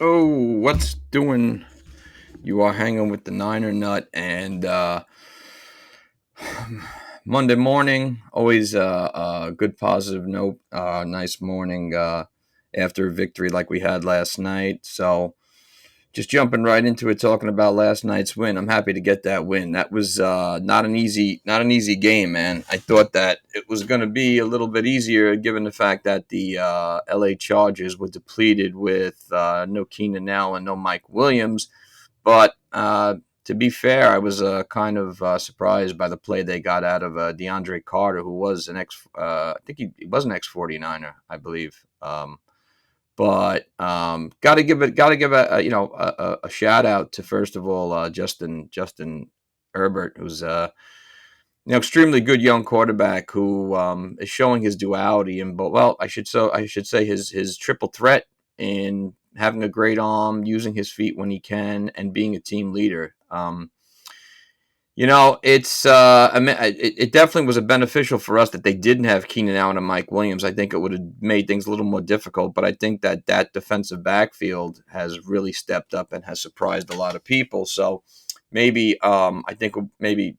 Oh, what's doing? You are hanging with the Niner Nut, and Monday morning, always a good positive note. Nice morning after a victory like we had last night. So, just jumping right into it, talking about last night's win. I'm happy to get that win. That was not an easy game, man. I thought that it was going to be a little bit easier, given the fact that the LA Chargers were depleted with no Keenan Allen, no Mike Williams. But to be fair, I was kind of surprised by the play they got out of DeAndre Carter, who was an I think he was an ex 49er, I believe. But got to give a shout out to, first of all, Justin Herbert, who's extremely good young quarterback who is showing his duality in both. Well, I should say his triple threat in having a great arm, using his feet when he can, and being a team leader. It definitely was a beneficial for us that they didn't have Keenan Allen and Mike Williams. I think it would have made things a little more difficult, but I think that defensive backfield has really stepped up and has surprised a lot of people. So maybe I think maybe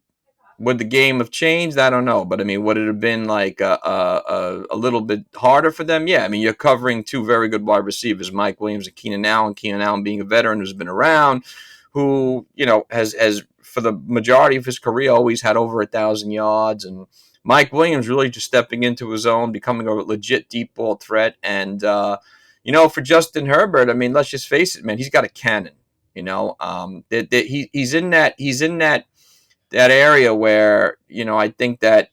would the game have changed? I don't know, but I mean, would it have been like a little bit harder for them? Yeah, I mean, you're covering two very good wide receivers, Mike Williams and Keenan Allen. Keenan Allen being a veteran who's been around, who has for the majority of his career always had over 1,000 yards, and Mike Williams really just stepping into his own, becoming a legit deep ball threat. And for Justin Herbert, I mean, let's just face it, man, he's got a cannon. He's in that area where I think that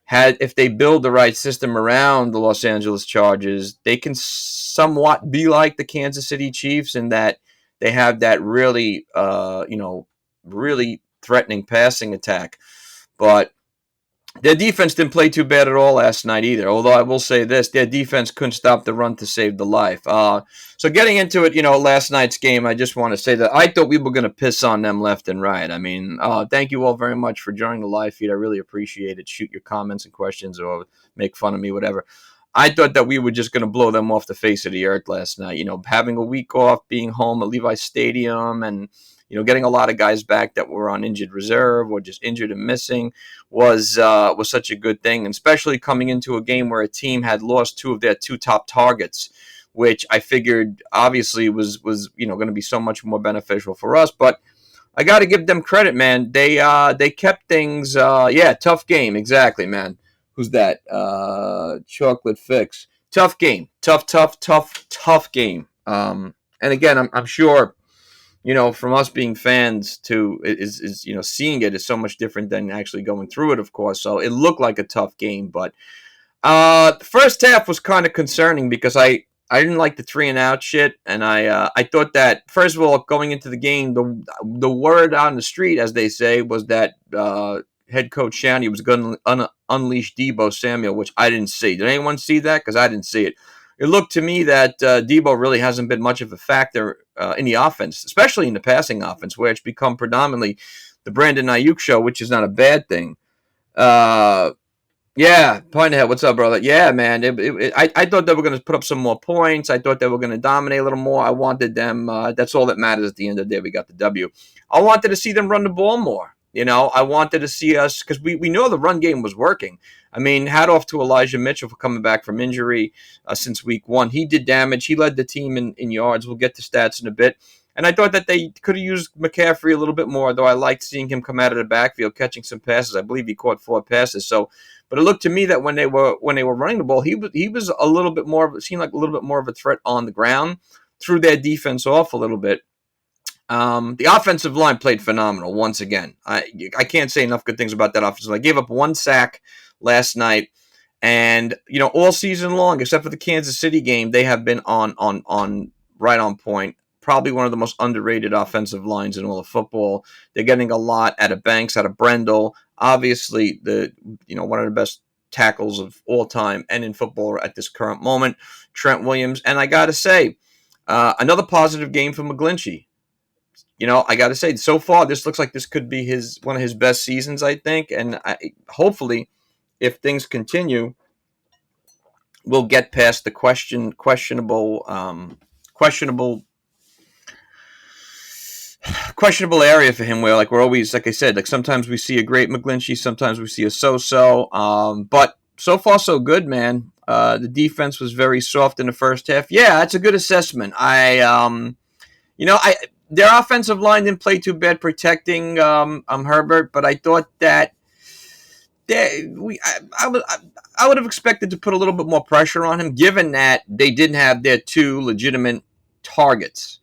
had if they build the right system around the Los Angeles Chargers, they can somewhat be like the Kansas City Chiefs in that they have that really threatening passing attack. But their defense didn't play too bad at all last night either. Although I will say this, their defense couldn't stop the run to save the life. So getting into it, last night's game, I just want to say that I thought we were going to piss on them left and right. I mean, thank you all very much for joining the live feed. I really appreciate it. Shoot your comments and questions or make fun of me, whatever. I thought that we were just going to blow them off the face of the earth last night. Having a week off, being home at Levi Stadium, and getting a lot of guys back that were on injured reserve or just injured and missing was such a good thing, and especially coming into a game where a team had lost two of their two top targets, which I figured obviously was going to be so much more beneficial for us. But I got to give them credit, man. They kept things. Tough game, exactly, man. Who's that? Chocolate Fix. Tough game. Tough game. And again, I'm sure from us being fans to is seeing it is so much different than actually going through it, of course. So it looked like a tough game, but the first half was kind of concerning because I didn't like the 3-and-out shit, and I thought that, first of all, going into the game, the word on the street, as they say, was that head coach Shanny was going to unleash Deebosamuel, which I didn't see. Did anyone see that? Because I didn't see it. It looked to me that Deebo really hasn't been much of a factor in the offense, especially in the passing offense, where it's become predominantly the Brandon Ayuk show, which is not a bad thing. Yeah, Pinehead, what's up, brother? Yeah, man. I thought they were going to put up some more points. I thought they were going to dominate a little more. I wanted them. That's all that matters at the end of the day. We got the W. I wanted to see them run the ball more. I wanted to see us, because we know the run game was working. I mean, hat off to Elijah Mitchell for coming back from injury since week one. He did damage. He led the team in yards. We'll get to stats in a bit. And I thought that they could have used McCaffrey a little bit more, though I liked seeing him come out of the backfield, catching some passes. I believe he caught 4 passes. So, but it looked to me that when they were running the ball, he was a little bit more. Seemed like a little bit more of a threat on the ground. Threw their defense off a little bit. The offensive line played phenomenal once again. I can't say enough good things about that offensive line. I gave up 1 sack last night, and all season long, except for the Kansas City game, they have been on right on point. Probably one of the most underrated offensive lines in all of football. They're getting a lot out of Banks, out of Brendel. Obviously, one of the best tackles of all time and in football at this current moment, Trent Williams. And I got to say, another positive game for McGlinchey. I got to say, so far, this looks like this could be one of his best seasons, I think. And hopefully, if things continue, we'll get past the questionable questionable area for him where, like, we're always, like I said, like, sometimes we see a great McGlinchey, sometimes we see a so-so. But so far, so good, man. The defense was very soft in the first half. Yeah, that's a good assessment. Their offensive line didn't play too bad protecting Herbert, but I thought that I would have expected to put a little bit more pressure on him, given that they didn't have their two legitimate targets.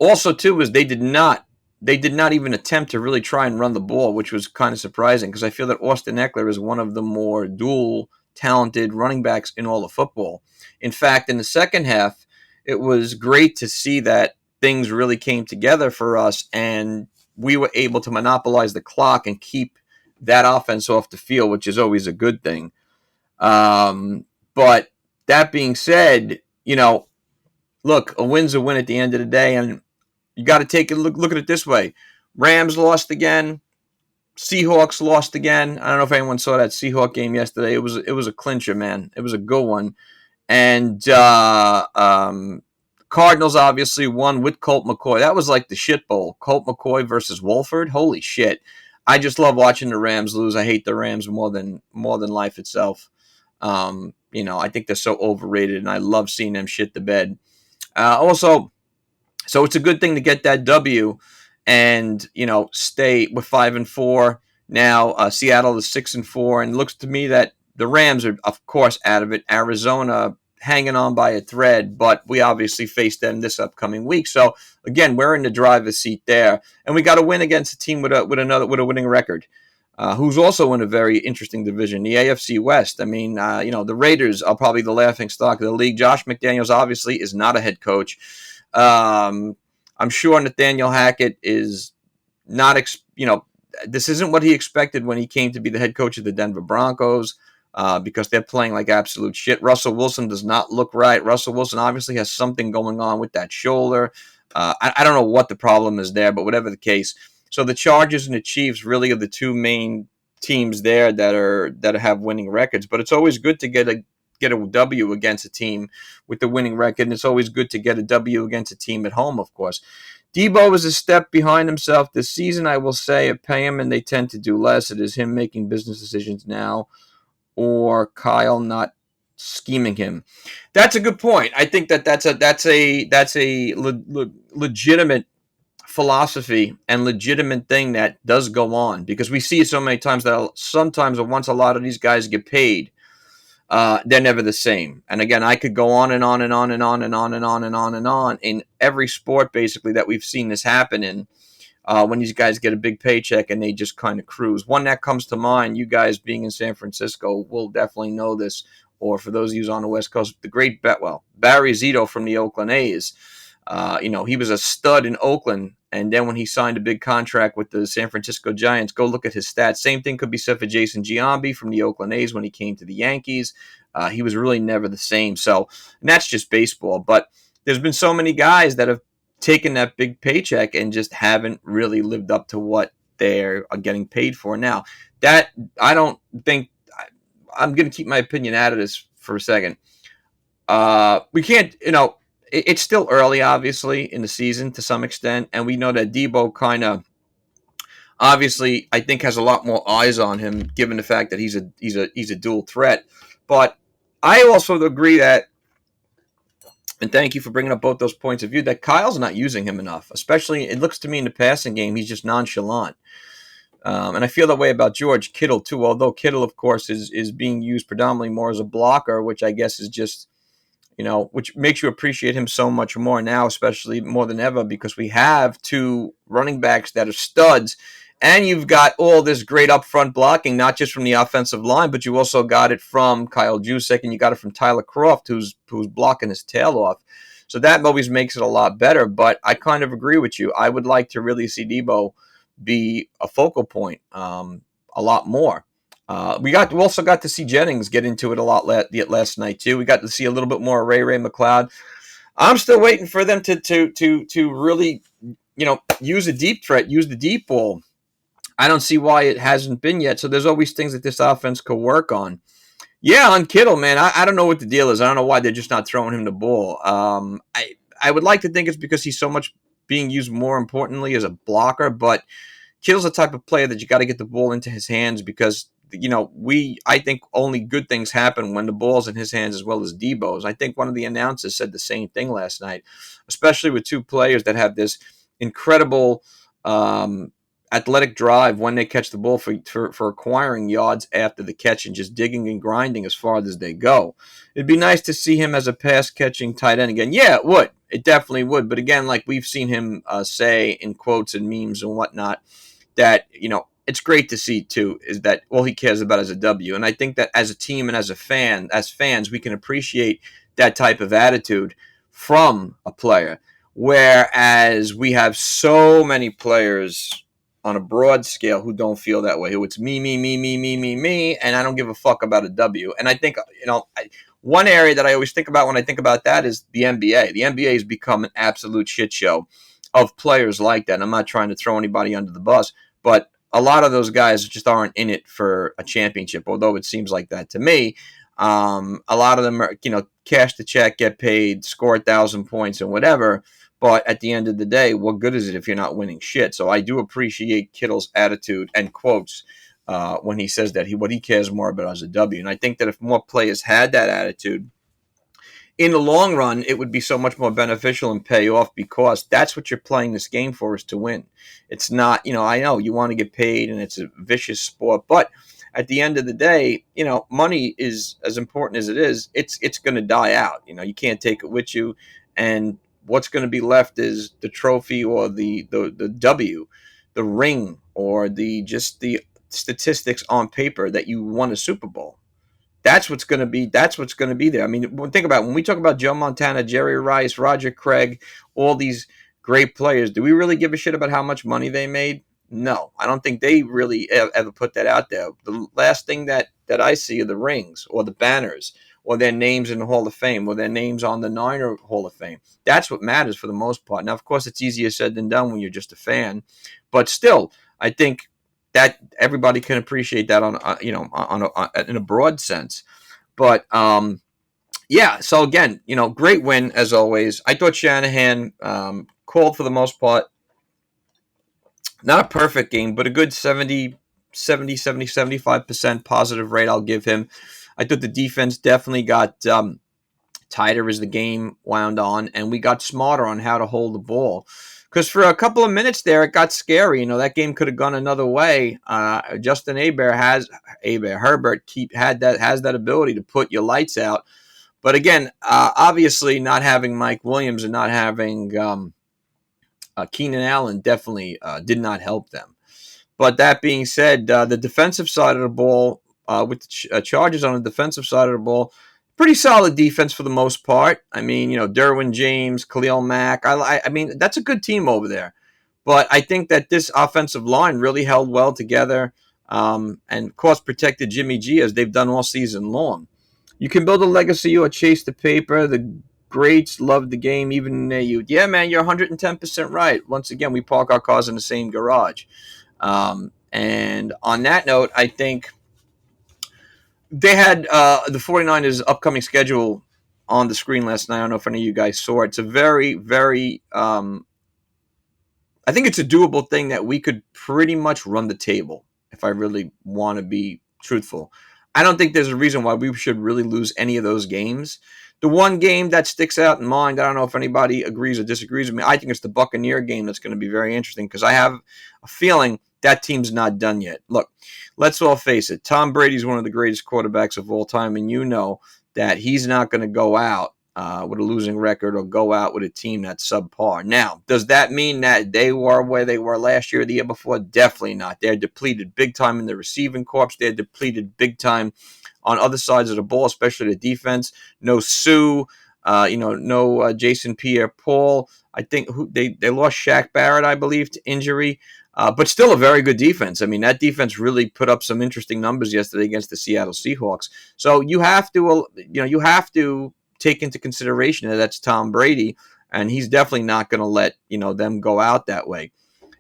Also, too, is they did not even attempt to really try and run the ball, which was kind of surprising because I feel that Austin Eckler is one of the more dual talented running backs in all of football. In fact, in the second half, it was great to see that things really came together for us, and we were able to monopolize the clock and keep that offense off the field, which is always a good thing. But that being said, look, a win's a win at the end of the day, and you got to take a look at it this way. Rams lost again. Seahawks lost again. I don't know if anyone saw that Seahawks game yesterday. It was a clincher, man. It was a good one. And Cardinals obviously won with Colt McCoy. That was like the shit bowl. Colt McCoy versus Wolford. Holy shit. I just love watching the Rams lose. I hate the Rams more than life itself. I think they're so overrated, and I love seeing them shit the bed. Also, so it's a good thing to get that W and, stay with 5-4. Now, Seattle is 6-4, and it looks to me that the Rams are, of course, out of it. Arizona hanging on by a thread, but we obviously face them this upcoming week. So, again, we're in the driver's seat there, and we got to win against a team with a winning record. Who's also in a very interesting division, the AFC West. I mean, the Raiders are probably the laughing stock of the league. Josh McDaniels obviously is not a head coach. I'm sure Nathaniel Hackett is not, this isn't what he expected when he came to be the head coach of the Denver Broncos, because they're playing like absolute shit. Russell Wilson does not look right. Russell Wilson obviously has something going on with that shoulder. I don't know what the problem is there, but whatever the case. So the Chargers and the Chiefs really are the two main teams there that have winning records. But it's always good to get a W against a team with the winning record, and it's always good to get a W against a team at home, of course. Deebo is a step behind himself this season, I will say. Pay him, and they tend to do less. It is him making business decisions now, or Kyle not scheming him. That's a good point. I think that's a legitimate philosophy and legitimate thing that does go on, because we see so many times that sometimes once a lot of these guys get paid, they're never the same. And again, I could go on and on and on and on and on and on and on and on in every sport basically that we've seen this happen in, when these guys get a big paycheck and they just kind of cruise. One that comes to mind, you guys being in San Francisco will definitely know this, or for those of you on the West Coast, the great Barry Zito from the Oakland A's. He was a stud in Oakland, and then when he signed a big contract with the San Francisco Giants, go look at his stats. Same thing could be said for Jason Giambi from the Oakland A's when he came to the Yankees. He was really never the same. So, and that's just baseball. But there's been so many guys that have taken that big paycheck and just haven't really lived up to what they're getting paid for. Now, that I don't think I'm going to keep my opinion out of this for a second. We can't, it's still early, obviously, in the season to some extent, and we know that Deebo kind of, obviously, I think has a lot more eyes on him, given the fact that he's a dual threat. But I also agree that, and thank you for bringing up both those points of view, that Kyle's not using him enough. Especially, it looks to me in the passing game, he's just nonchalant. And I feel that way about George Kittle too. Although Kittle, of course, is being used predominantly more as a blocker, which I guess is just, which makes you appreciate him so much more now, especially more than ever, because we have two running backs that are studs, and you've got all this great upfront blocking, not just from the offensive line, but you also got it from Kyle Juszczyk, and you got it from Tyler Kroft, who's blocking his tail off. So that always makes it a lot better, but I kind of agree with you. I would like to really see Deebo be a focal point a lot more. We also got to see Jennings get into it a lot last night too. We got to see a little bit more of Ray McLeod. I'm still waiting for them to really, use a deep threat, use the deep ball. I don't see why it hasn't been yet. So there's always things that this offense could work on. Yeah, on Kittle, man, I don't know what the deal is. I don't know why they're just not throwing him the ball. I would like to think it's because he's so much being used more importantly as a blocker, but Kittle's the type of player that you got to get the ball into his hands because, I think only good things happen when the ball's in his hands as well as Deebo's. I think one of the announcers said the same thing last night, especially with two players that have this incredible athletic drive when they catch the ball for acquiring yards after the catch and just digging and grinding as far as they go. It'd be nice to see him as a pass-catching tight end again. Yeah, it would. It definitely would. But again, like we've seen him say in quotes and memes and whatnot, that, it's great to see too, is that all he cares about is a W. And I think that as a team and as fans, we can appreciate that type of attitude from a player. Whereas we have so many players on a broad scale who don't feel that way, who it's me, me, me, me, me, me, me, and I don't give a fuck about a W. And I think, one area that I always think about when I think about that is the NBA. The NBA has become an absolute shit show of players like that. And I'm not trying to throw anybody under the bus, but a lot of those guys just aren't in it for a championship, although it seems like that to me. A lot of them are, cash the check, get paid, score 1,000 points and whatever. But at the end of the day, what good is it if you're not winning shit? So I do appreciate Kittle's attitude and quotes when he says that what he cares more about is a W. And I think that if more players had that attitude, in the long run, it would be so much more beneficial and pay off because that's what you're playing this game for, is to win. It's not, I know you want to get paid and it's a vicious sport, but at the end of the day, money is as important as it is. It's going to die out. You can't take it with you, and what's going to be left is the trophy or the W, the ring, or the statistics on paper that you won a Super Bowl. That's what's going to be. That's what's going to be there. I mean, think about it. When we talk about Joe Montana, Jerry Rice, Roger Craig, all these great players, do we really give a shit about how much money they made? No, I don't think they really ever put that out there. The last thing that I see are the rings or the banners or their names in the Hall of Fame or their names on the Niner Hall of Fame. That's what matters for the most part. Now, of course, it's easier said than done when you're just a fan, but still, I think that everybody can appreciate that in a broad sense. But yeah, so again, great win as always. I thought Shanahan called for the most part. Not a perfect game, but a good 75% positive rate I'll give him. I thought the defense definitely got tighter as the game wound on, and we got smarter on how to hold the ball. Because for a couple of minutes there, it got scary. That game could have gone another way. Justin Herbert has that ability to put your lights out. But again, obviously not having Mike Williams and not having Keenan Allen definitely did not help them. But that being said, the defensive side of the ball, with the Chargers on the defensive side of the ball, pretty solid defense for the most part. I mean, Derwin James, Khalil Mack. I mean, that's a good team over there. But I think that this offensive line really held well together and, of course, protected Jimmy G as they've done all season long. You can build a legacy or chase the paper. The greats love the game, even in their youth. Yeah, man, you're 110% right. Once again, we park our cars in the same garage. And on that note, I think they had the 49ers' upcoming schedule on the screen last night. I don't know if any of you guys saw it. It's a very, very I think it's a doable thing that we could pretty much run the table if I really want to be truthful. I don't think there's a reason why we should really lose any of those games. The one game that sticks out in mind, I don't know if anybody agrees or disagrees with me, I think it's the Buccaneer game that's going to be very interesting because I have a feeling that team's not done yet. Look, let's all face it. Tom Brady's one of the greatest quarterbacks of all time, and you know that he's not going to go out with a losing record or go out with a team that's subpar. Now, does that mean that they were where they were last year or the year before? Definitely not. They're depleted big time in the receiving corps. They're depleted big time on other sides of the ball, especially the defense. No Sue, no Jason Pierre-Paul. I think they lost Shaq Barrett, I believe, to injury. But still a very good defense. I mean, that defense really put up some interesting numbers yesterday against the Seattle Seahawks. So you have to take into consideration that that's Tom Brady, and he's definitely not going to let them go out that way.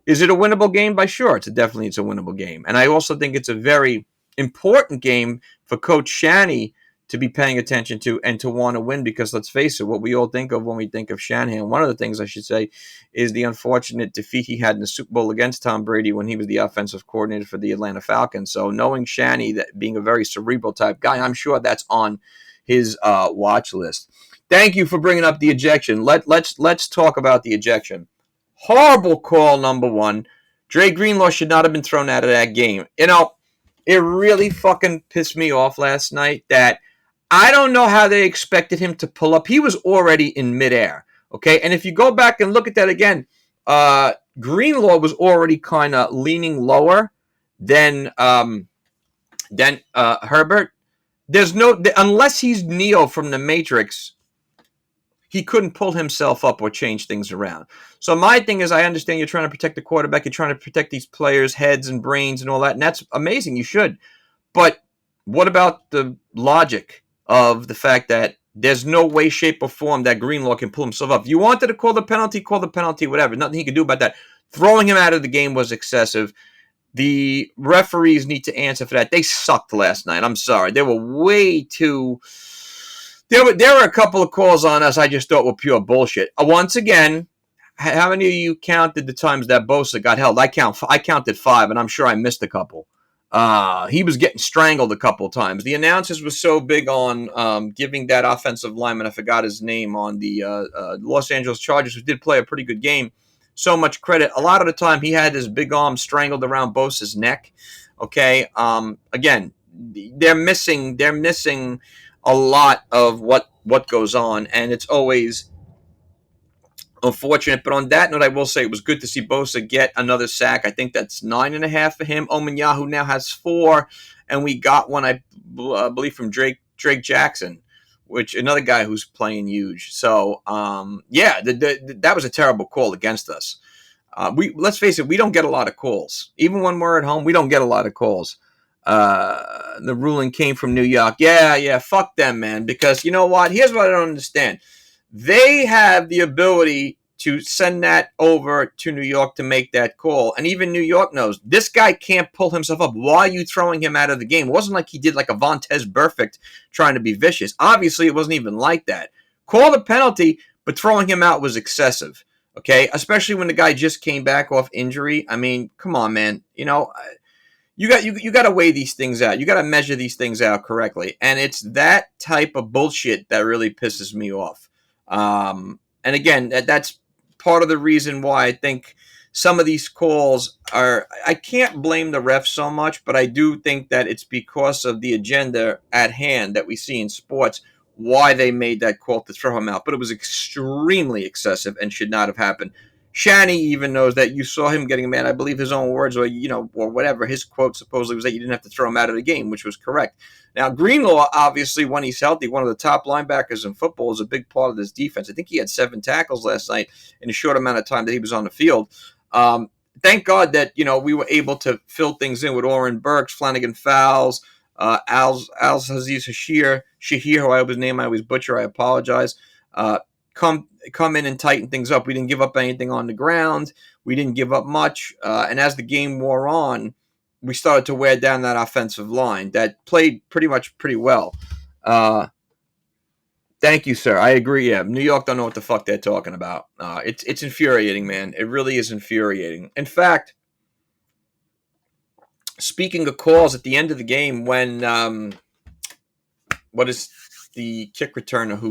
Is it a winnable game? By sure, it's a winnable game. And I also think it's a very important game for Coach Shanny to be paying attention to and to want to win, because let's face it, what we all think of when we think of Shanahan, one of the things I should say, is the unfortunate defeat he had in the Super Bowl against Tom Brady when he was the offensive coordinator for the Atlanta Falcons. So knowing Shanny, that being a very cerebral type guy, I'm sure that's on his watch list. Thank you for bringing up the ejection. Let's talk about the ejection. Horrible call, number one. Dre Greenlaw should not have been thrown out of that game. It really fucking pissed me off last night that I don't know how they expected him to pull up. He was already in midair, okay? And if you go back and look at that again, Greenlaw was already kind of leaning lower than Herbert. There's no, unless he's Neo from the Matrix, he couldn't pull himself up or change things around. So my thing is, I understand you're trying to protect the quarterback, you're trying to protect these players' heads and brains and all that, and that's amazing. You should. But what about the logic of the fact that there's no way, shape, or form that Greenlaw can pull himself up? If you wanted to call the penalty, whatever. Nothing he could do about that. Throwing him out of the game was excessive. The referees need to answer for that. They sucked last night. I'm sorry. They were way too... There were a couple of calls on us I just thought were pure bullshit. Once again, how many of you counted the times that Bosa got held? I counted 5, and I'm sure I missed a couple. He was getting strangled a couple of times. The announcers were so big on giving that offensive lineman, I forgot his name, on the Los Angeles Chargers, who did play a pretty good game, so much credit. A lot of the time, he had his big arm strangled around Bosa's neck. Okay, again, they're missing a lot of what goes on, and it's always unfortunate. But on that note, I will say it was good to see Bosa get another sack. I think that's 9.5 for him. Omanyahu now has 4, and we got one, I believe, from Drake Jackson, which another guy who's playing huge. So, that was a terrible call against us. Let's face it, we don't get a lot of calls. Even when we're at home, we don't get a lot of calls. The ruling came from New York. Yeah, fuck them, man. Because you know what? Here's what I don't understand. They have the ability to send that over to New York to make that call. And even New York knows this guy can't pull himself up. Why are you throwing him out of the game? It wasn't like he did like a Vontez Burfict trying to be vicious. Obviously, it wasn't even like that. Call the penalty, but throwing him out was excessive. Okay? Especially when the guy just came back off injury. I mean, come on, man. You got to weigh these things out. You got to measure these things out correctly. And it's that type of bullshit that really pisses me off. And again, that's part of the reason why I think some of these calls are, I can't blame the refs so much, but I do think that it's because of the agenda at hand that we see in sports, why they made that call to throw him out. But it was extremely excessive and should not have happened. Shanny even knows that. You saw him getting mad. I believe his own words, or whatever. His quote supposedly was that you didn't have to throw him out of the game, which was correct. Now, Greenlaw, obviously, when he's healthy, one of the top linebackers in football, is a big part of this defense. I think he had 7 tackles last night in a short amount of time that he was on the field. Thank God that we were able to fill things in with Oren Burks, Flanagan Fowles, Al-Aziz Shahir, who I always name, I always butcher, I apologize. Come in and tighten things up. We didn't give up anything on the ground. We didn't give up much. And as the game wore on, we started to wear down that offensive line that played pretty well. Thank you, sir. I agree. Yeah, New York don't know what the fuck they're talking about. It's infuriating, man. It really is infuriating. In fact, speaking of calls at the end of the game, when what is the kick returner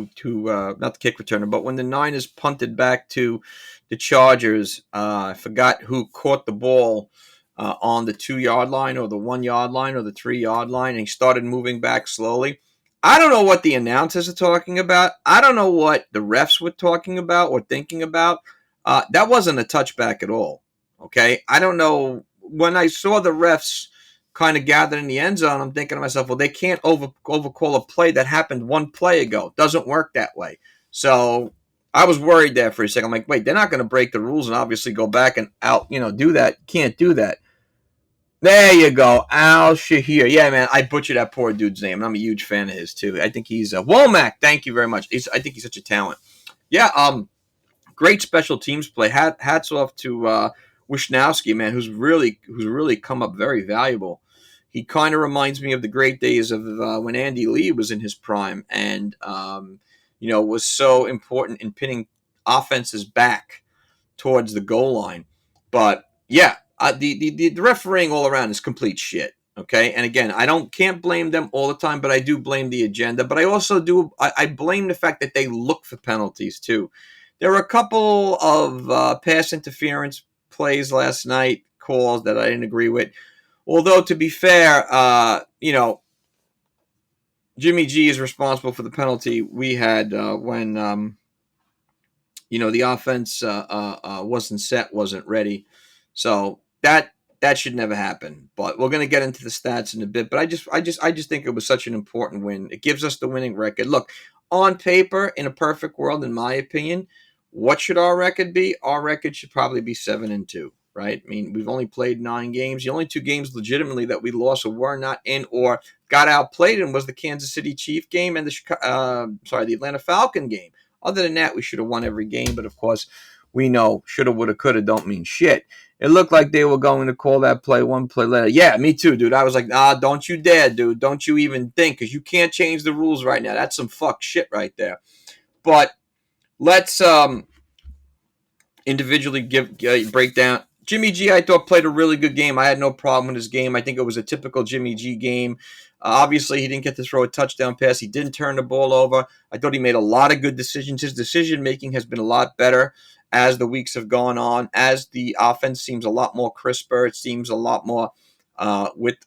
not the kick returner, but when the Niners punted back to the Chargers, I forgot who caught the ball on the 2-yard line or the 1-yard line or the 3-yard line, and he started moving back slowly. I don't know what the announcers are talking about. I don't know what the refs were talking about or thinking about. That wasn't a touchback at all. Okay, I don't know. When I saw the refs kind of gathered in the end zone, I'm thinking to myself, well, they can't overcall a play that happened one play ago. It doesn't work that way. So I was worried there for a second. I'm like, wait, they're not going to break the rules and obviously go back and do that. Can't do that. There you go, Al Shahir. Yeah, man, I butchered that poor dude's name, and I'm a huge fan of his too. I think he's Womack. Thank you very much. I think he's such a talent. Yeah, great special teams play. Hats off to Wisnowski, man, who's really come up very valuable He kind of reminds me of the great days of when Andy Lee was in his prime and, was so important in pinning offenses back towards the goal line. But yeah, the refereeing all around is complete shit. Okay, and again, can't blame them all the time, but I do blame the agenda. But I also I blame the fact that they look for penalties too. There were a couple of pass interference plays last night, calls that I didn't agree with. Although to be fair, Jimmy G is responsible for the penalty we had when the offense wasn't set, wasn't ready. So that should never happen. But we're going to get into the stats in a bit. But I just think it was such an important win. It gives us the winning record. Look, on paper, in a perfect world, in my opinion, what should our record be? Our record should probably be 7-2. Right? I mean, we've only played 9 games. The only 2 games legitimately that we lost or were not in or got outplayed in was the Kansas City Chief game and the Atlanta Falcon game. Other than that, we should have won every game. But of course, we know shoulda, woulda, coulda don't mean shit. It looked like they were going to call that play one play later. Yeah, me too, dude. I was like, don't you dare, dude. Don't you even think, because you can't change the rules right now. That's some fuck shit right there. But let's individually break down. Jimmy G, I thought, played a really good game. I had no problem with his game. I think it was a typical Jimmy G game. Obviously, he didn't get to throw a touchdown pass. He didn't turn the ball over. I thought he made a lot of good decisions. His decision-making has been a lot better as the weeks have gone on, as the offense seems a lot more crisper. It seems a lot more with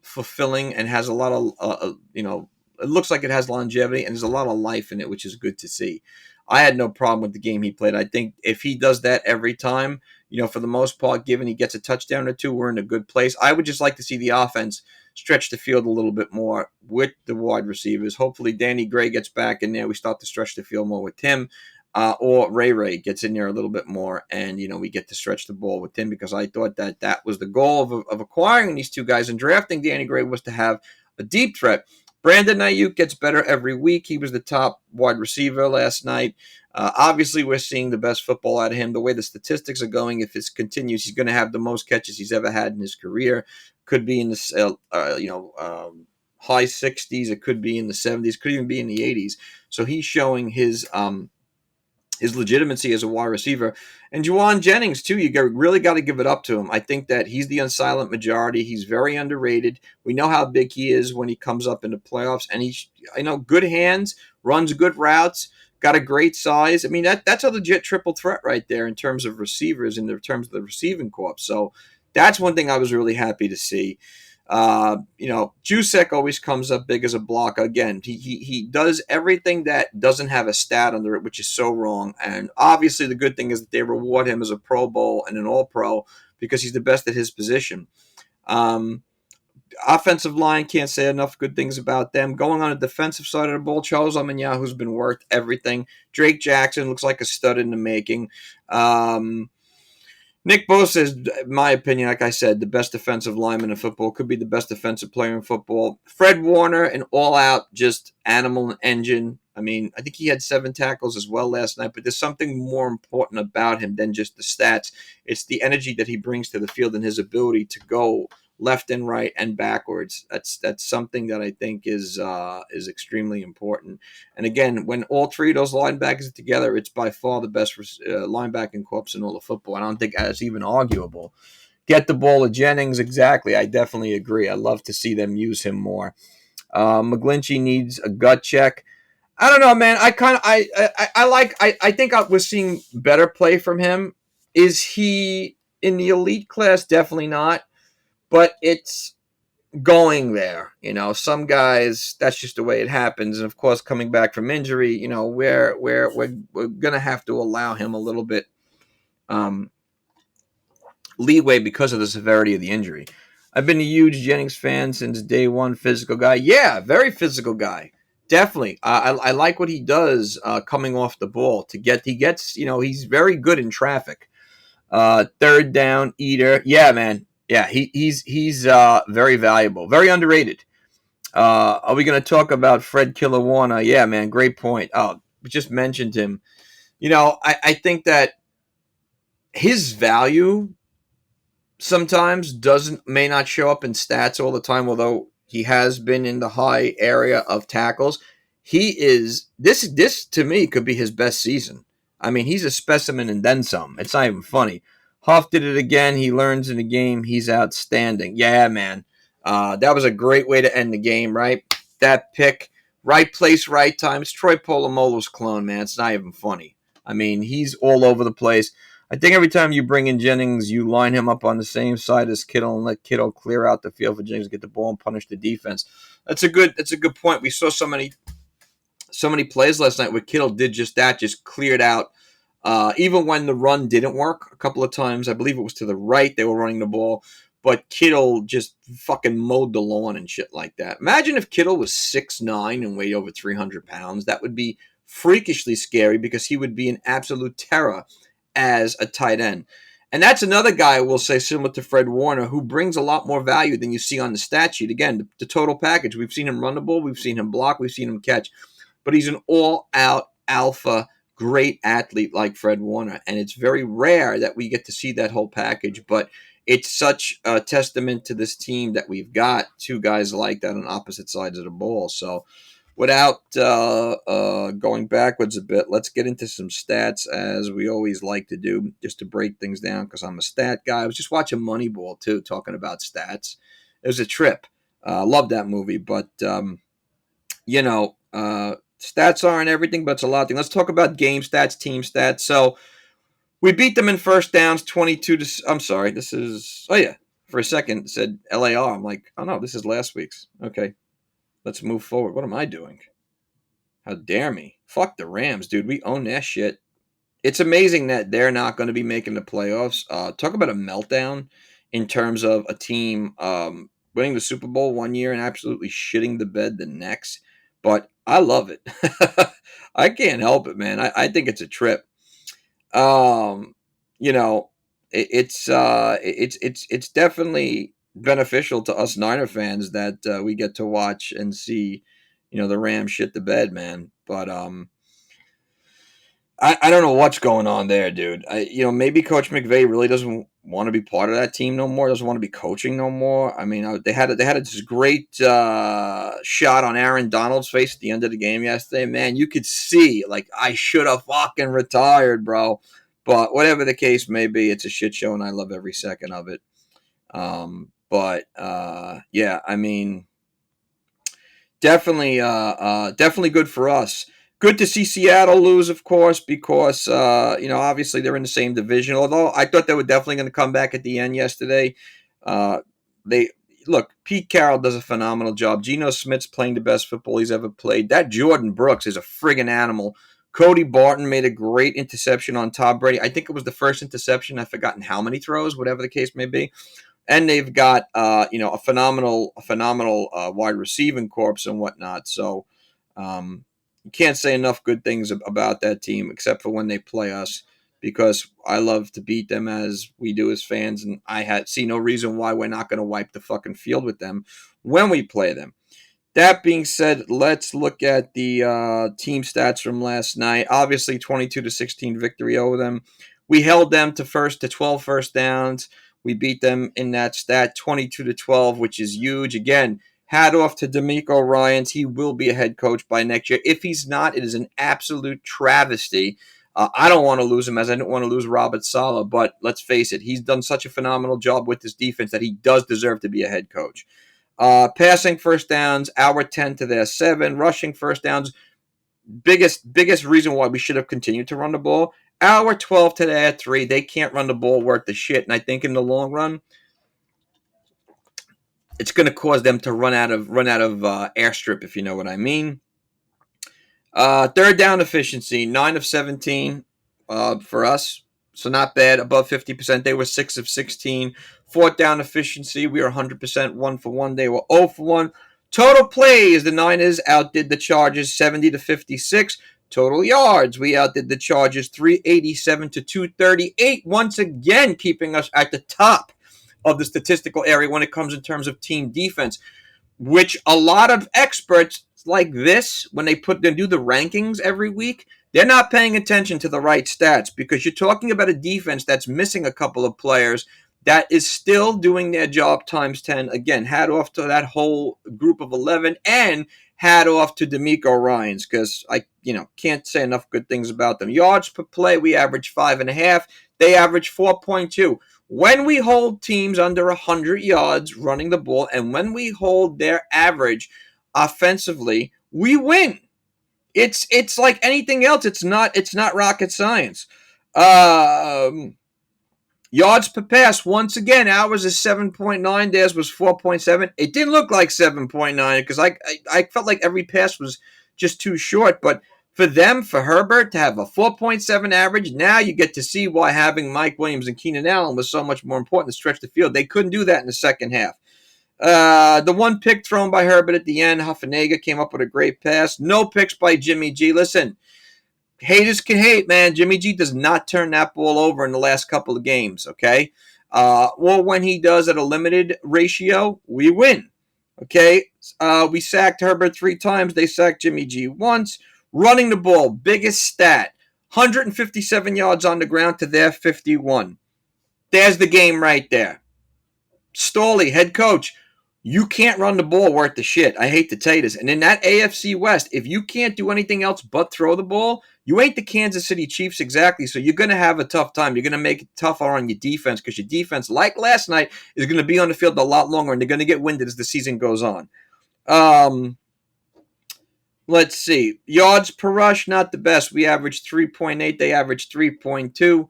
fulfilling and has a lot of, it looks like it has longevity and there's a lot of life in it, which is good to see. I had no problem with the game he played. I think if he does that every time, for the most part, given he gets a touchdown or 2, we're in a good place. I would just like to see the offense stretch the field a little bit more with the wide receivers. Hopefully Danny Gray gets back in there. We start to stretch the field more with him. Or Ray gets in there a little bit more and, we get to stretch the ball with him, because I thought that was the goal of acquiring these 2 guys and drafting Danny Gray, was to have a deep threat. Brandon Ayuk gets better every week. He was the top wide receiver last night. Obviously, we're seeing the best football out of him. The way the statistics are going, if it continues, he's going to have the most catches he's ever had in his career. Could be in the high 60s. It could be in the 70s. Could even be in the 80s. So he's showing his legitimacy as a wide receiver. And Juwan Jennings, too, really got to give it up to him. I think that he's the unsilent majority. He's very underrated. We know how big he is when he comes up into playoffs. And he's, good hands, runs good routes, got a great size. I mean, that's a legit triple threat right there in terms of receivers, in terms of the receiving corps. So that's one thing I was really happy to see. Jusek always comes up big as a block. Again, he does everything that doesn't have a stat under it, which is so wrong. And obviously the good thing is that they reward him as a Pro Bowl and an All-Pro because he's the best at his position. Offensive line, can't say enough good things about them. Going on the defensive side of the ball, Charles Omeniahu's been worth everything. Drake Jackson looks like a stud in the making. Nick Bosa is, in my opinion, like I said, the best defensive lineman in football. Could be the best defensive player in football. Fred Warner, an all-out just animal and engine. I mean, I think he had 7 tackles as well last night, but there's something more important about him than just the stats. It's the energy that he brings to the field and his ability to go left and right and backwards. That's something that I think is extremely important. And again, when all 3 of those linebackers are together, it's by far the best linebacking corps in all of football. I don't think that's even arguable. Get the ball to Jennings, exactly. I definitely agree. I love to see them use him more. McGlinchey needs a gut check. I don't know, man. I think we're seeing better play from him. Is he in the elite class? Definitely not. But it's going there. Some guys, that's just the way it happens. And of course, coming back from injury, we're gonna have to allow him a little bit leeway because of the severity of the injury. I've been a huge Jennings fan since day one. Physical guy, yeah, very physical guy. Definitely, I like what he does coming off the ball. He's very good in traffic. Third down eater, yeah, man. Yeah, he's very valuable, very underrated. Are we going to talk about Fred Kyleshanahan? Yeah, man, great point. We just mentioned him. I think that his value sometimes may not show up in stats all the time, although he has been in the high area of tackles. He is this to me could be his best season. I mean, he's a specimen and then some. It's not even funny. Huff did it again. He learns in the game. He's outstanding. Yeah, man. That was a great way to end the game, right? That pick, right place, right time. It's Troy Polamalu's clone, man. It's not even funny. I mean, he's all over the place. I think every time you bring in Jennings, you line him up on the same side as Kittle and let Kittle clear out the field for Jennings to get the ball and punish the defense. That's a good point. We saw so many plays last night where Kittle did just that, just cleared out. Even when the run didn't work a couple of times, I believe it was to the right, they were running the ball, but Kittle just fucking mowed the lawn and shit like that. Imagine if Kittle was 6'9" and weighed over 300 pounds. That would be freakishly scary because he would be an absolute terror as a tight end. And that's another guy, I will say, similar to Fred Warner, who brings a lot more value than you see on the stat sheet. Again, the total package. We've seen him run the ball, we've seen him block, we've seen him catch. But he's an all-out alpha, great athlete like Fred Warner. And it's very rare that we get to see that whole package. But it's such a testament to this team that we've got two guys like that on opposite sides of the ball. So without going backwards a bit, let's get into some stats as we always like to do, just to break things down because I'm a stat guy. I was just watching Moneyball, too, talking about stats. It was a trip. Love that movie. But, stats aren't everything, but it's a lot of things. Let's talk about game stats, team stats. So we beat them in first downs 22 to – I'm sorry. This is – oh, yeah. For a second, it said LAR. I'm like, oh, no, this is last week's. Okay. Let's move forward. What am I doing? How dare me? Fuck the Rams, dude. We own that shit. It's amazing that they're not going to be making the playoffs. Talk about a meltdown in terms of a team winning the Super Bowl one year and absolutely shitting the bed the next. But I love it. I can't help it, man. I think it's a trip. It's definitely beneficial to us Niner fans that we get to watch and see, the Rams shit the bed, man. But I don't know what's going on there, dude. Maybe Coach McVay really doesn't want to be part of that team no more. Doesn't want to be coaching no more. I mean, they had this great shot on Aaron Donald's face at the end of the game yesterday. Man, you could see like I should have fucking retired, bro. But whatever the case may be, it's a shit show, and I love every second of it. Yeah, I mean, definitely good for us. Good to see Seattle lose, of course, because obviously they're in the same division. Although I thought they were definitely going to come back at the end yesterday. Pete Carroll does a phenomenal job. Geno Smith's playing the best football he's ever played. That Jordan Brooks is a friggin' animal. Cody Barton made a great interception on Tom Brady. I think it was the first interception. I've forgotten how many throws, whatever the case may be. And they've got a phenomenal wide receiving corps and whatnot. So you can't say enough good things about that team, except for when they play us, because I love to beat them as we do as fans, and I see no reason why we're not going to wipe the fucking field with them when we play them. That being said, let's look at the team stats from last night. Obviously, 22-16 victory over them. We held them to 12 first downs. We beat them in that stat, 22-12, which is huge. Again, hat off to DeMeco Ryans. He will be a head coach by next year. If he's not, it is an absolute travesty. I don't want to lose him, as I don't want to lose Robert Saleh. But let's face it, he's done such a phenomenal job with this defense that he does deserve to be a head coach. Passing first downs, our 10 to their 7. Rushing first downs, biggest reason why we should have continued to run the ball. Our 12 to their 3. They can't run the ball worth the shit. And I think in the long run, it's going to cause them to run out of airstrip, if you know what I mean. Third down efficiency, 9 of 17 for us. So not bad, above 50%. They were 6 of 16. Fourth down efficiency, we were 100%, 1 for 1. They were 0 for 1. Total plays, the Niners outdid the Chargers 70-56. Total yards, we outdid the Chargers 387-238. Once again, keeping us at the top of the statistical area when it comes in terms of team defense, which a lot of experts like this, when they do the rankings every week, they're not paying attention to the right stats, because you're talking about a defense that's missing a couple of players that is still doing their job times 10. Again, hat off to that whole group of 11, and hat off to D'Amico Ryans, because I can't say enough good things about them. Yards per play, we average 5.5. They average 4.2. When we hold teams under 100 yards running the ball, and when we hold their average offensively, we win. It's like anything else. It's not rocket science. Yards per pass, once again, ours is 7.9. Theirs was 4.7. It didn't look like 7.9 because I felt like every pass was just too short. But for Herbert to have a 4.7 average, now you get to see why having Mike Williams and Keenan Allen was so much more important to stretch the field. They couldn't do that in the second half. The one pick thrown by Herbert at the end, Huffenega came up with a great pass. No picks by Jimmy G. Listen, haters can hate, man. Jimmy G does not turn that ball over in the last couple of games, okay? Or when he does at a limited ratio, we win, okay? We sacked Herbert 3 times. They sacked Jimmy G once. Running the ball, biggest stat, 157 yards on the ground to their 51. There's the game right there. Staley, head coach, you can't run the ball worth the shit. I hate to tell you this. And in that AFC West, if you can't do anything else but throw the ball, you ain't the Kansas City Chiefs exactly. So you're going to have a tough time. You're going to make it tougher on your defense because your defense, like last night, is going to be on the field a lot longer, and they're going to get winded as the season goes on. Let's see. Yards per rush, not the best. We averaged 3.8. They averaged 3.2.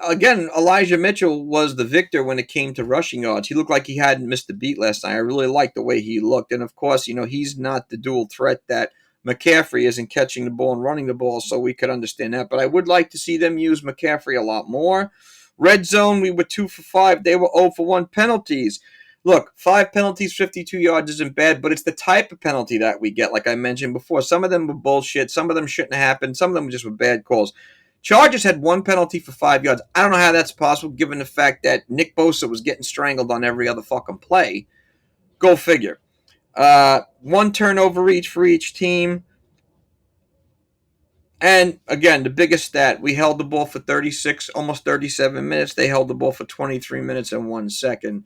Again, Elijah Mitchell was the victor when it came to rushing yards. He looked like he hadn't missed a beat last night. I really liked the way he looked. And, of course, he's not the dual threat that McCaffrey is in catching the ball and running the ball, so we could understand that. But I would like to see them use McCaffrey a lot more. Red zone, we were 2 for 5. They were 0 for 1. Penalties. Look, 5 penalties, 52 yards isn't bad, but it's the type of penalty that we get, like I mentioned before. Some of them were bullshit. Some of them shouldn't have happened. Some of them just were bad calls. Chargers had 1 penalty for 5 yards. I don't know how that's possible, given the fact that Nick Bosa was getting strangled on every other fucking play. Go figure. 1 turnover each for each team. And, again, the biggest stat, we held the ball for 36, almost 37 minutes. They held the ball for 23 minutes and 1 second.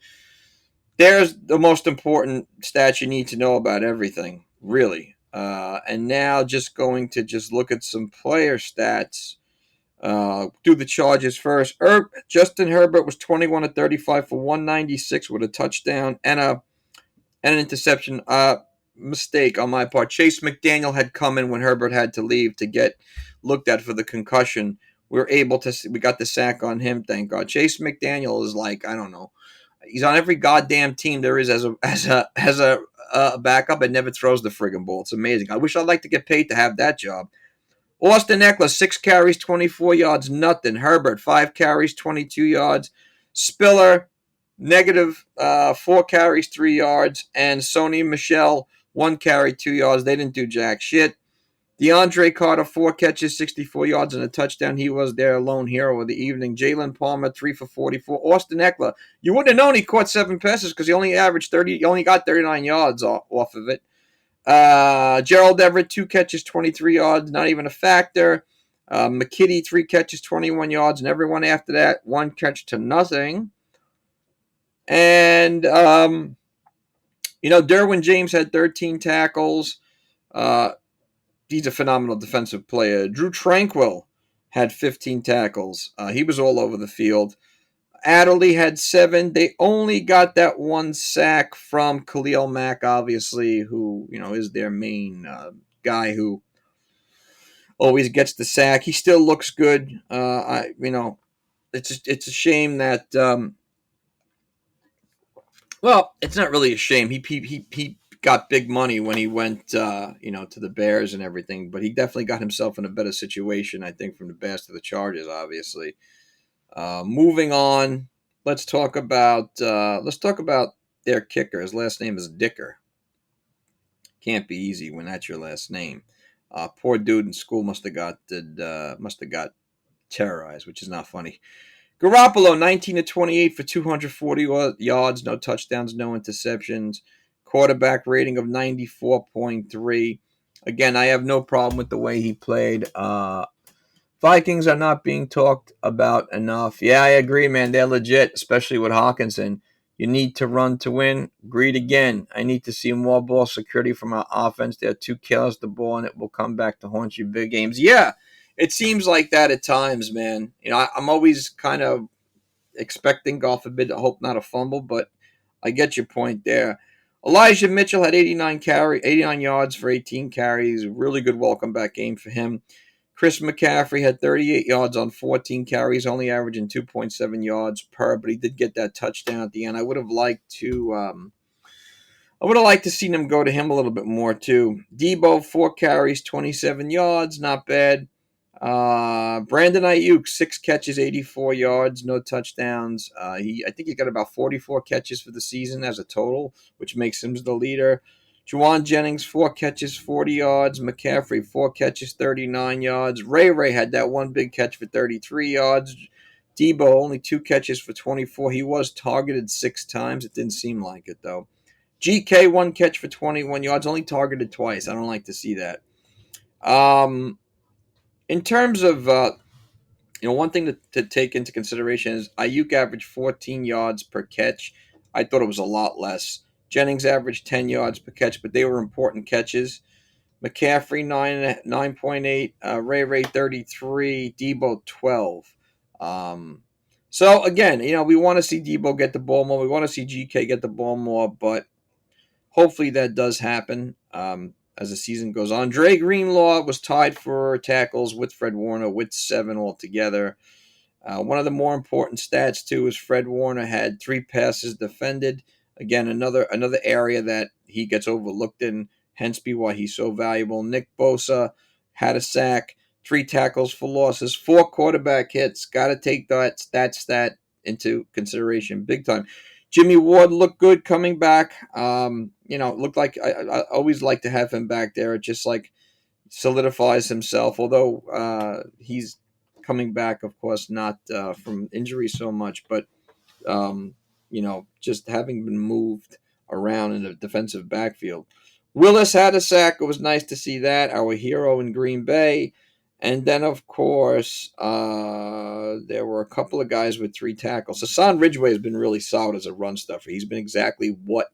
There's the most important stat you need to know about everything, really. And now just going to just look at some player stats. Do the Chargers first. Justin Herbert was 21 of 35 for 196 with a touchdown and an interception. Mistake on my part. Chase McDaniel had come in when Herbert had to leave to get looked at for the concussion. We got the sack on him, thank God. Chase McDaniel is like, I don't know. He's on every goddamn team there is as a backup and never throws the friggin' ball. It's amazing. I wish I'd like to get paid to have that job. Austin Eckler, 6 carries, 24 yards, nothing. Herbert, 5 carries, 22 yards. Spiller, negative 4 carries, 3 yards. And Sony Michel, 1 carry, 2 yards. They didn't do jack shit. DeAndre Carter, 4 catches, 64 yards, and a touchdown. He was their lone hero of the evening. Jalen Palmer, 3 for 44. Austin Eckler, you wouldn't have known he caught 7 passes because he only got 39 yards off of it. Gerald Everett, 2 catches, 23 yards, not even a factor. McKitty, 3 catches, 21 yards, and everyone after that, 1 catch to nothing. And, Derwin James had 13 tackles. He's a phenomenal defensive player. Drew Tranquill had 15 tackles. He was all over the field. Adderley had 7. They only got that 1 sack from Khalil Mack, obviously, who is their main guy who always gets the sack. He still looks good. It's a shame that. Well, it's not really a shame. He got big money when he went to the Bears and everything, but he definitely got himself in a better situation, I think, from the Bears to the Chargers, obviously. Moving on, let's talk about their kicker. His last name is Dicker. Can't be easy when that's your last name. Poor dude in school must have got terrorized, which is not funny. Garoppolo, 19 to 28 for 240 yards, no touchdowns, no interceptions. Quarterback rating of 94.3. Again, I have no problem with the way he played. Vikings are not being talked about enough. Yeah, I agree, man. They're legit, especially with Hawkinson. You need to run to win. Agreed again. I need to see more ball security from our offense. They're too careless the ball, and it will come back to haunt you big games. Yeah, it seems like that at times, man. I'm always kind of expecting, God forbid, I hope not a fumble, but I get your point there. Elijah Mitchell had 89 yards for 18 carries. Really good welcome back game for him. Chris McCaffrey had 38 yards on 14 carries, only averaging 2.7 yards per, but he did get that touchdown at the end. I would have liked to seen him go to him a little bit more too. Deebo, 4 carries, 27 yards, not bad. Brandon Ayuk, 6 catches, 84 yards, no touchdowns. I think he got about 44 catches for the season as a total, which makes him the leader. Juwan Jennings, 4 catches, 40 yards. McCaffrey, 4 catches, 39 yards. Ray had that one big catch for 33 yards. Debo, only 2 catches for 24. He was targeted 6 times. It didn't seem like it, though. GK, 1 catch for 21 yards, only targeted twice. I don't like to see that. In terms of, one thing to take into consideration is Ayuk averaged 14 yards per catch. I thought it was a lot less. Jennings averaged 10 yards per catch, but they were important catches. McCaffrey, 9.8, Ray 33, Debo 12. So again, we want to see Debo get the ball more. We want to see GK get the ball more, but hopefully that does happen as the season goes on. Dre Greenlaw was tied for tackles with Fred Warner with 7 altogether. One of the more important stats, too, is Fred Warner had 3 passes defended. Again, another area that he gets overlooked in, hence be why he's so valuable. Nick Bosa had a sack, 3 tackles for losses, 4 quarterback hits. Got to take that stat into consideration big time. Jimmy Ward looked good coming back. Looked like I always like to have him back there. It just like solidifies himself, although he's coming back, of course, not from injury so much, but just having been moved around in the defensive backfield. Willis had a sack. It was nice to see that. Our hero in Green Bay. And then, of course, there were a couple of guys with 3 tackles. Hassan Ridgeway has been really solid as a run stuffer. He's been exactly what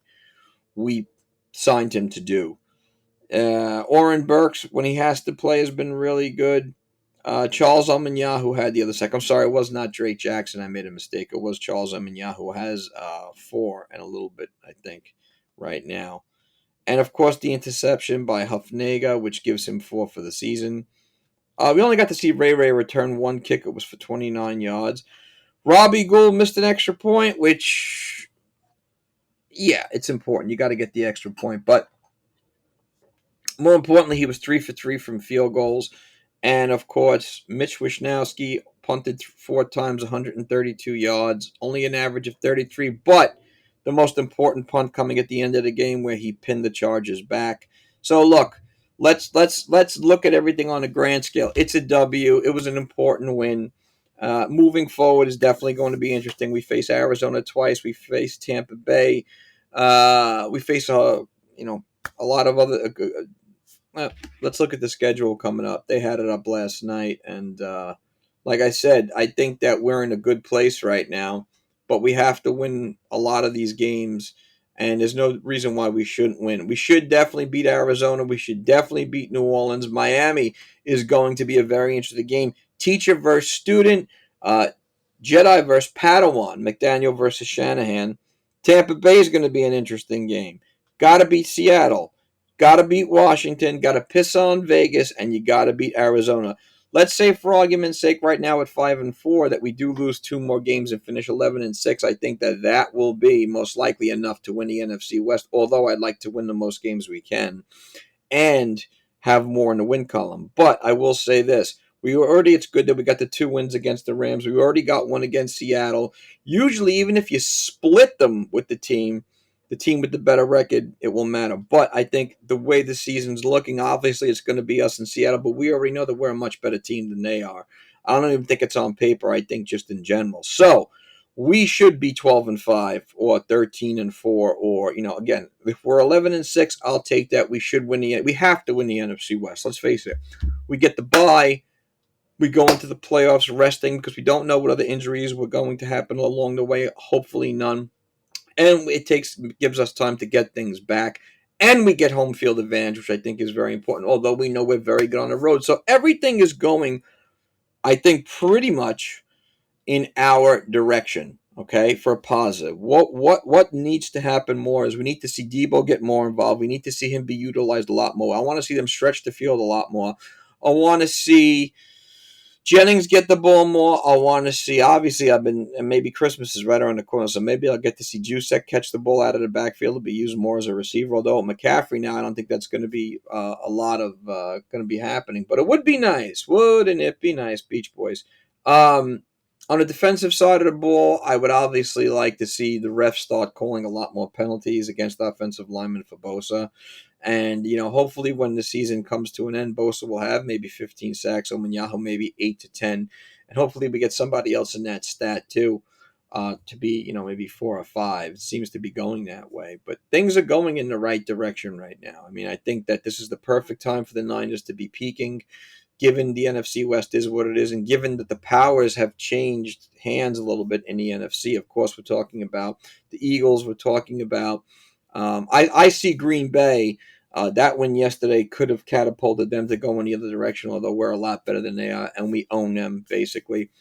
we signed him to do. Oren Burks, when he has to play, has been really good. Charles Omeniah, who had the other sack. I'm sorry, it was not Drake Jackson. I made a mistake. It was Charles Omeniah, who has 4 and a little bit, I think, right now. And, of course, the interception by Hufnega, which gives him 4 for the season. We only got to see Ray return 1 kick. It was for 29 yards. Robbie Gould missed an extra point, which, yeah, it's important. You got to get the extra point. But more importantly, he was 3 for 3 from field goals. And, of course, Mitch Wishnowsky punted 4 times, 132 yards, only an average of 33. But the most important punt coming at the end of the game where he pinned the Chargers back. So, look, let's look at everything on a grand scale. It's a W. It was an important win. Moving forward is definitely going to be interesting. We face Arizona twice. We face Tampa Bay. We face a lot of other. Let's look at the schedule coming up. They had it up last night, and like I said, I think that we're in a good place right now, but we have to win a lot of these games, and there's no reason why we shouldn't win. We should definitely beat Arizona. We should definitely beat New Orleans. Miami is going to be a very interesting game. Teacher versus student, Jedi versus Padawan, McDaniel versus Shanahan. Tampa Bay is going to be an interesting game. Got to beat Seattle. Got to beat Washington, got to piss on Vegas, and you got to beat Arizona. Let's say, for argument's sake, right now at 5-4, that we do lose 2 more games and finish 11-6. I think that will be most likely enough to win the NFC West. Although I'd like to win the most games we can, and have more in the win column. But I will say this: it's good that we got the 2 wins against the Rams. We already got 1 against Seattle. Usually, even if you split them with the team with the better record, it will matter. But I think the way the season's looking, obviously it's going to be us in Seattle, but we already know that we're a much better team than they are. I don't even think it's on paper. I think just in general. So we should be 12-5 or 13-4, or again, if we're 11-6, I'll take that. We have to win the NFC West. Let's face it. We get the bye. we go into the playoffs resting because we don't know what other injuries were going to happen along the way. Hopefully none. And it gives us time to get things back. And we get home field advantage, which I think is very important, although we know we're very good on the road. So everything is going, I think, pretty much in our direction, okay, for a positive. What needs to happen more is we need to see Deebo get more involved. We need to see him be utilized a lot more. I want to see them stretch the field a lot more. I want to see Jennings get the ball more. I want to see, obviously, and maybe Christmas is right around the corner, so maybe I'll get to see Jusek catch the ball out of the backfield to be used more as a receiver. Although McCaffrey now, I don't think that's going to be a lot of going to be happening. But it would be nice. Wouldn't it be nice, Beach Boys? On the defensive side of the ball, I would obviously like to see the refs start calling a lot more penalties against offensive linemen for Bosa. And, hopefully when the season comes to an end, Bosa will have maybe 15 sacks, Omanyahu maybe 8 to 10. And hopefully we get somebody else in that stat too to be, maybe 4 or 5. It seems to be going that way. But things are going in the right direction right now. I mean, I think that this is the perfect time for the Niners to be peaking, given the NFC West is what it is, and given that the powers have changed hands a little bit in the NFC. Of course, we're talking about the Eagles. We're talking about I see Green Bay. That win yesterday could have catapulted them to go in the other direction, although we're a lot better than they are, and we own them, basically.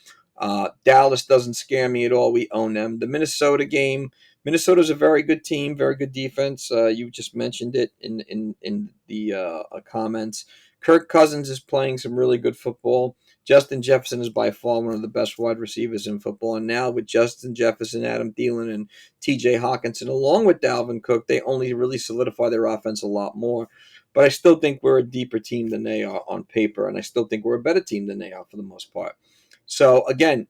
Dallas doesn't scare me at all. We own them. The Minnesota game, Minnesota's a very good team, very good defense. You just mentioned it in the comments. Kirk Cousins is playing some really good football. Justin Jefferson is by far one of the best wide receivers in football. And now with Justin Jefferson, Adam Thielen, and TJ Hawkinson, along with Dalvin Cook, they only really solidify their offense a lot more. But I still think we're a deeper team than they are on paper, and I still think we're a better team than they are for the most part. So, again,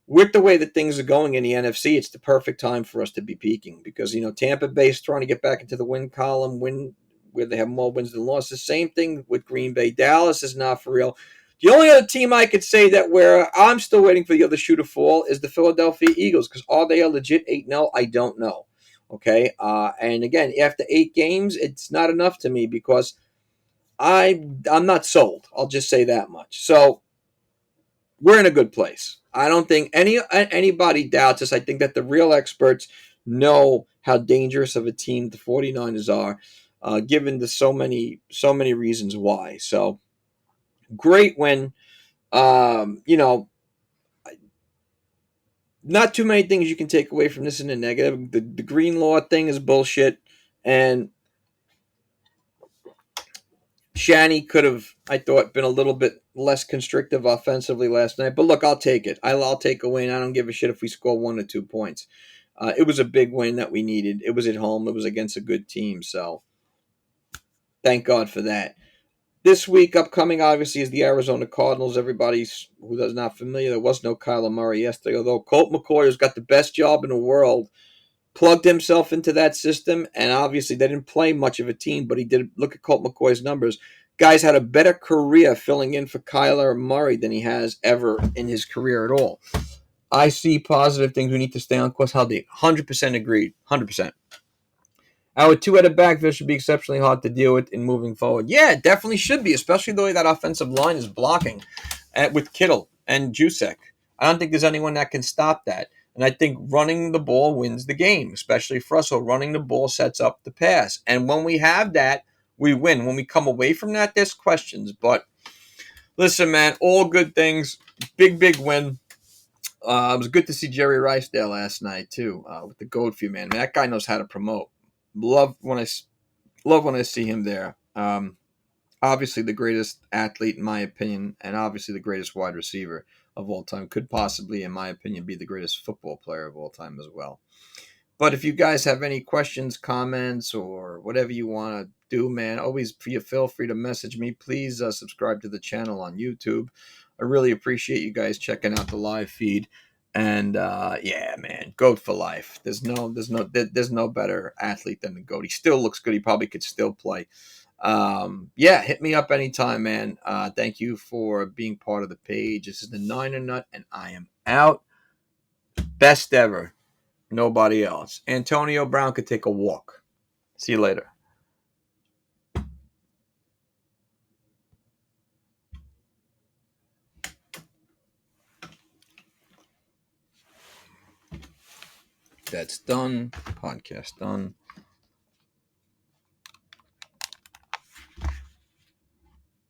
with the way that things are going in the NFC, it's the perfect time for us to be peaking because, Tampa Bay's trying to get back into the win column, where they have more wins than losses. Same thing with Green Bay. Dallas is not for real. The only other team I could say that where I'm still waiting for the other shoe to fall is the Philadelphia Eagles, because are they a legit 8-0? I don't know. Okay, and again, after 8 games, it's not enough to me because I'm not sold. I'll just say that much. So we're in a good place. I don't think anybody doubts us. I think that the real experts know how dangerous of a team the 49ers are, given the so many reasons why. So great win. Not too many things you can take away from this in the negative. The green law thing is bullshit, and Shanny could have, I thought, been a little bit less constrictive offensively last night. But look, I'll take it. I'll take a win. I don't give a shit if we score 1 or 2 points. It was a big win that we needed. It was at home. It was against a good team. So thank God for that. This week, upcoming, obviously, is the Arizona Cardinals. Everybody who is not familiar, there was no Kyler Murray yesterday, although Colt McCoy, who's got the best job in the world, plugged himself into that system, and obviously they didn't play much of a team, but he did. Look at Colt McCoy's numbers. Guy's had a better career filling in for Kyler Murray than he has ever in his career at all. I see positive things. We need to stay on course. How deep? 100% agreed. 100%. Our two-headed backfield should be exceptionally hard to deal with in moving forward. Yeah, it definitely should be, especially the way that offensive line is blocking with Kittle and Jusek. I don't think there's anyone that can stop that. And I think running the ball wins the game, especially for us. So running the ball sets up the pass. And when we have that, we win. When we come away from that, there's questions. But listen, man, all good things. Big win. It was good to see Jerry Rice there last night, too, with the Goldfield, man. That guy knows how to promote. Love when I see him there. Obviously the greatest athlete in my opinion, and obviously the greatest wide receiver of all time. Could possibly, in my opinion, be the greatest football player of all time as well. But if you guys have any questions, comments, or whatever you want to do, man, always feel free to message me. Please subscribe to the channel on YouTube. I really appreciate you guys checking out the live feed. And yeah, man, GOAT for life. There's no better athlete than the GOAT. He still looks good. He probably could still play. Yeah, hit me up anytime, man. Thank you for being part of the page. This is the Ninernut, and I am out. Best ever. Nobody else. Antonio Brown could take a walk. See you later. That's done. Podcast done.